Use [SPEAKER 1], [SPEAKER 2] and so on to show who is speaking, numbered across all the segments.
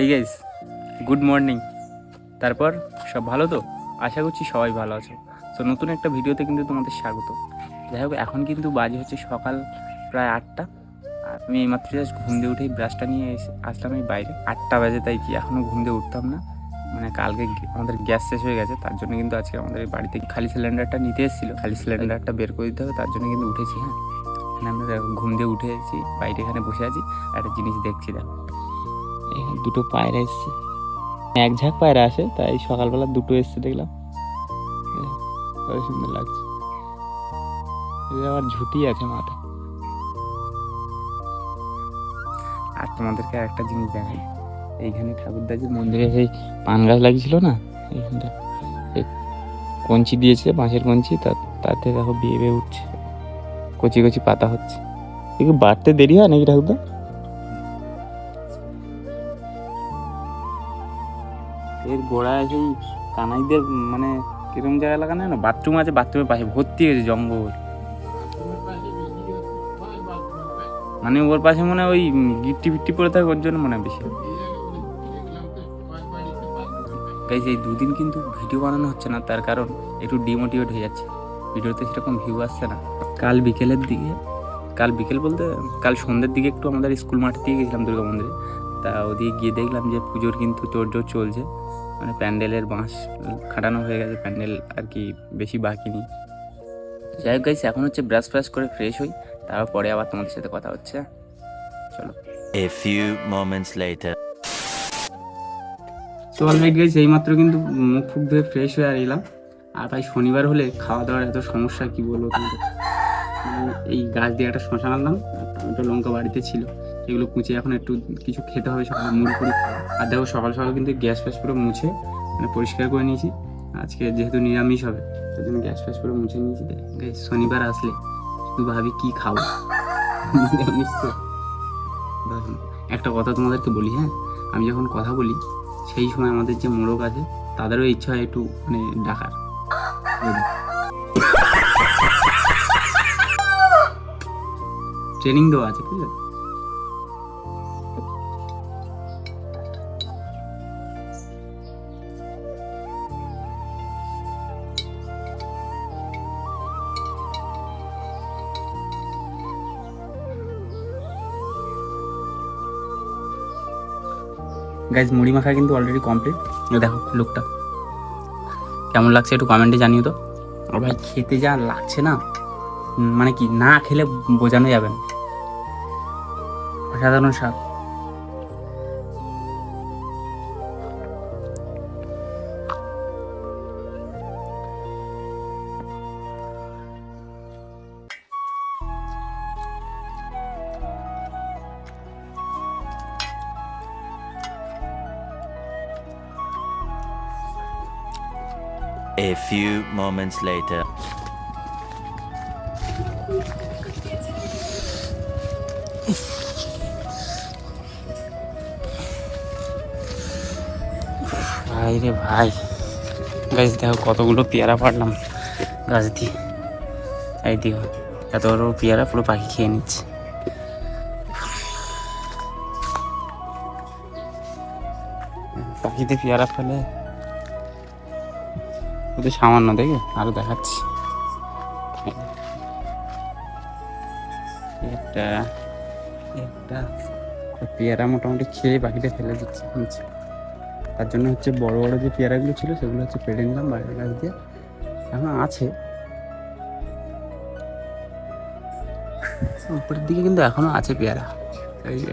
[SPEAKER 1] এই guys, good morning. তারপর সব ভালো তো? আশা করছি সবাই ভালো আছো। তো নতুন একটা ভিডিওতে কিন্তু তোমাদের স্বাগত। যাই হোক, এখন কিন্তু বাজে হচ্ছে সকাল প্রায় 8টা। আর আমি এইমাত্র জাস্ট ঘুম দিয়ে উঠেই ব্রাশটা নিয়ে আসলাম এই বাইরে। 8টা বাজে, তাই কি এখনও ঘুম দিয়ে উঠতাম না? মানে কালকে আমাদের গ্যাস শেষ হয়ে গেছে, তার জন্য কিন্তু আজকে আমাদের এই বাড়িতে খালি সিলিন্ডারটা নিতে এসেছিলো। খালি সিলিন্ডারটা বের করে দিতে হবে, তার জন্য কিন্তু উঠেছি। হ্যাঁ, এখানে আমরা ঘুম দিয়ে উঠে এসেছি, বাইরে এখানে বসে আছি, একটা জিনিস দেখছি। দেখো, এখানে দুটো পায়রা এসছে। এক ঝাঁক পায়রা আসে, তাই সকালবেলা দুটো এসছে দেখলাম। কত সুন্দর লাগছে। আবার ঝুটি আছে মাথা। আর তোমাদেরকে একটা জিনিস দেখাই, এইখানে ঠাকুরদাজির মন্দিরে সেই পান গাছ লাগিয়েছিল না, এইখানটা কঞ্চি দিয়েছে, বাঁশের কঞ্চি, তাতে দেখো বিয়ে বেয়ে উঠছে, কচি কচি পাতা হচ্ছে। একটু বাড়তে দেরি হয় নাকি ঠাকুরদা? এর গোড়ায় সেই কানাইদের মানে কিরম জায়গায় লাগানো না, বাথরুম আছে, বাথরুমের পাশে ভর্তি হয়েছে জঙ্গল। মানে ওর পাশে মনে হয় ওই গিট্টি ফিট্টি পড়ে থাকে, ওর জন্য মনে হয় বেশি। গাইস, এই দুদিন কিন্তু ভিডিও বানানো হচ্ছে না, তার কারণ একটু ডিমোটিভেট হয়ে যাচ্ছে, ভিডিওতে সেরকম ভিউ আসছে না। কাল বিকেল বলতে কাল সন্ধ্যের দিকে একটু আমাদের স্কুল মাঠের দিকে গেছিলাম, দুর্গা মন্দিরে। তা ওদিকে গিয়ে দেখলাম যে পুজোর কিন্তু তোড়জোড় চলছে, মানে প্যান্ডেলের বাঁশ খাটানো হয়ে গেছে, প্যান্ডেল আর কি বেশি বাকি নেই। যাই হোক গাইস, এখন হচ্ছে ব্রাশ ফ্রাশ করে ফ্রেশ হই, তারপর পরে আবার তোমাদের সাথে কথা হচ্ছে। চলো।
[SPEAKER 2] A few moments later.
[SPEAKER 1] তো অলরাইট গাইস, এইমাত্র কিন্তু মুখ ফুক ধুয়ে ফ্রেশ হয়ে আর এলাম। আর ভাই, শনিবার হলে খাওয়া দাওয়ার এত সমস্যা কি বলবো তোমাদের। এই গাছ দিয়ে একটা শশা আনলাম, আর টমেটো লঙ্কা বাড়িতে ছিল, এগুলো কুচে এখন একটু কিছু খেতে হবে সকালে, মুড়ি। আর দেখো, সকাল সকাল কিন্তু গ্যাস ফ্যাস পুরো মুছে মানে পরিষ্কার করে নিয়েছি। আজকে যেহেতু নিরামিষ হবে, তাই জন্য গ্যাস ফ্যাস পুরো মুছে নিয়েছি। গাইস, শনিবার আসলে শুধু ভাবি কি খাবো। নিরামিষ তো। একটা কথা তোমাদেরকে বলি, হ্যাঁ, আমি যখন কথা বলি সেই সময় আমাদের যে মোড়ক আছে, তাদেরও ইচ্ছা হয় একটু মানে ডাকার। ট্রেনিং দেওয়া আছে, ঠিক আছে? গাইজ, মুড়ি মাখা কিন্তু অলরেডি কমপ্লিট। দেখো লুকটা কেমন লাগছে, একটু কমেন্টে জানিও তো। আর ভাই, খেতে যা লাগছে না, মানে কি না খেলে বোঝানো যাবে না, অসাধারণ স্বাদ।
[SPEAKER 2] A few moments later.
[SPEAKER 1] ভাই রে ভাই, গাছ দেখো কতগুলো পেয়ারা পাড়লাম গাছ দিয়ে। এই দেখো, এত বড় পেয়ারা পুরো পাখি খেয়ে নিচ্ছে। পাখিতে পেয়ারা ফেলে ওদের সামান্য, দেখে আরো দেখাচ্ছি। একটা একটা পেয়ারা মোটামুটি খেয়ে পাখিতে ফেলে দিচ্ছে নিচে। তার জন্য হচ্ছে বড় বড় যে পেয়ারাগুলো ছিল সেগুলো হচ্ছে পেড়ে নিলাম বাইরের গাছ দিয়ে। এখন আছে উপরের দিকে, কিন্তু এখনো আছে পেয়ারা।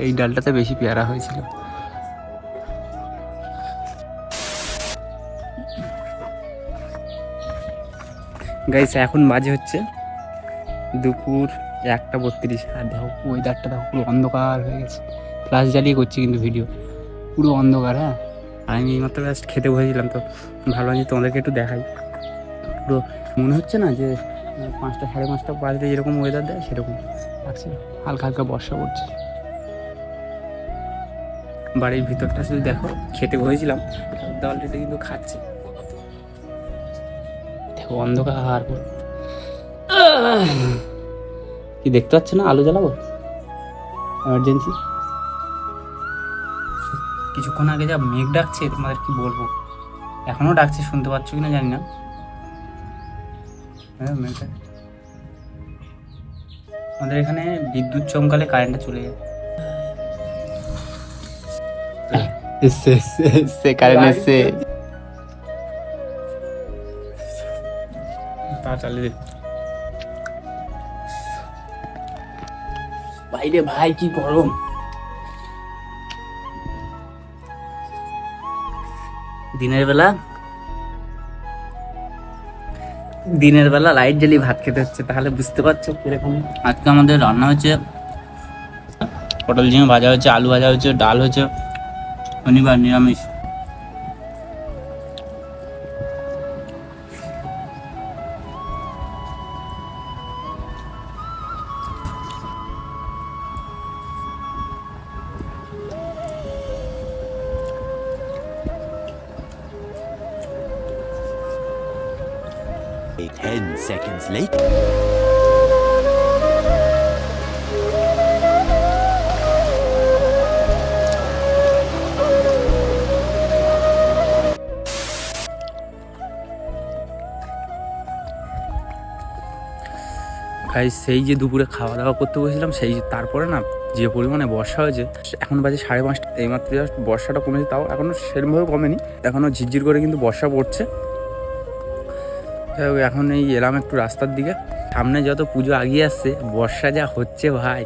[SPEAKER 1] এই ডালটাতে বেশি পেয়ারা হয়েছিল। গাইস, এখন বাজে হচ্ছে দুপুর 1:32। আর দেখো ওয়েদারটা দেখো, পুরো অন্ধকার হয়ে গেছে। ফ্লাশ জ্বালিয়ে করছি কিন্তু ভিডিও, পুরো অন্ধকার। হ্যাঁ, আর আমি এইমাত্র জাস্ট খেতে বসেছিলাম, তো ভাবলাম যে তোমাদেরকে একটু দেখাই। পুরো মনে হচ্ছে না যে 5টা 5:30 বাজলে যেরকম ওয়েদার দেয় সেরকম লাগছে, হালকা হালকা বর্ষা পড়ছে। বাড়ির ভিতরটা শুধু দেখো, খেতে বসেছিলাম, অলরেডি কিন্তু খাচ্ছে। দেখো অন্ধকার। কি দেখতে পাচ্ছ না? আলো জ্বালাবো এমার্জেন্সি। কিছুক্ষণ আগে যা মেঘ ডাকছে তোমাদের কি বলবো, এখনো ডাকছে, শুনতে পাচ্ছ কিনা জানি না। হ্যাঁ মেঘটা, আমাদের এখানে বিদ্যুৎ চমকালে কারেন্টটা চলে যায়। এসছে কারেন্ট এসছে। চালিয়ে বাইরে ভাই কি গরম। দিনের বেলা লাইট জ্বালিয়ে ভাত খেতে হচ্ছে, তাহলে বুঝতে পারছো কিরকম। আজকে আমাদের রান্না হচ্ছে পটল ঝিঙে ভাজা হচ্ছে, আলু ভাজা হচ্ছে, ডাল হচ্ছে, শনিবার নিরামিষ।
[SPEAKER 2] Ten seconds later.
[SPEAKER 1] ভাই সেই যে দুপুরে খাওয়া দাওয়া করতে বসেছিলাম, সেই তারপরে না যে পরিমাণে বর্ষা হয়েছে, এখন বাজে 5:30, এইমাত্র জাস্ট বর্ষাটা কমেছে, তাও এখনও সেরকমভাবে কমেনি, এখনও ঝিরঝির করে কিন্তু বর্ষা পড়ছে। যাই হোক, এখন এই এলাম একটু রাস্তার দিকে, সামনে যত পুজো আগিয়ে আসছে, বর্ষা যা হচ্ছে ভাই,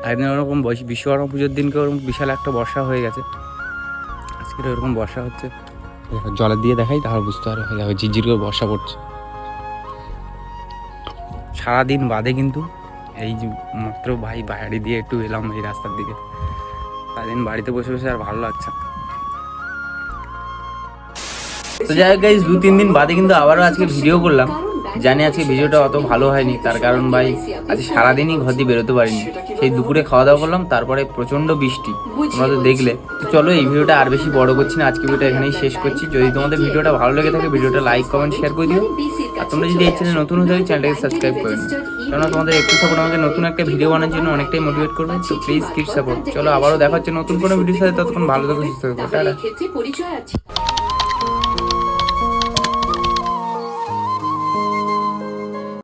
[SPEAKER 1] একদিন ওরকম বিশ্বকর্মা পুজোর দিনকে ওরকম বিশাল একটা বর্ষা হয়ে গেছে, আজকে ওরকম বর্ষা হচ্ছে। জলের দিয়ে দেখাই তাহলে বুঝতে পারবে, দেখো ঝিরঝির করে বর্ষা পড়ছে। সারাদিন বাদে কিন্তু এই যে মাত্র ভাই বাইরে দিয়ে একটু এলাম এই রাস্তার দিকে, সারাদিন বাড়িতে বসে বসে আর ভালো লাগছে না। তো যাই হোক গাইস, 2-3 দিন বাদে কিন্তু আবারও আজকে ভিডিও করলাম। জানি আজকে ভিডিওটা অত ভালো হয়নি, তার কারণ ভাই আজকে সারাদিনই ঘর দিয়ে বেরোতে পারিনি। সেই দুপুরে খাওয়া দাওয়া করলাম, তারপরে প্রচণ্ড বৃষ্টি, তোমরা তো দেখলে। তো চলো এই ভিডিওটা আর বেশি বড় করছি না, আজকে ভিডিওটা এখানেই শেষ করছি। যদি তোমাদের ভিডিওটা ভালো লেগে থাকে, ভিডিওটা লাইক কমেন্ট শেয়ার করে দিও। আর তোমরা যদি এই চ্যানেলে নতুন হয়ে থাকে, চ্যানেলটাকে সাবস্ক্রাইব করে নিও, কেননা তোমাদের একটু সাপোর্ট আমাকে নতুন একটা ভিডিও বানানোর জন্য অনেকটাই মোটিভেট করবে। তো প্লিজ কিপ সাপোর্ট। চলো আবারও দেখা হচ্ছে নতুন কোনো ভিডিওর সাথে, ততক্ষণ ভালো থাকো, সুস্থ থাকো, টাটা।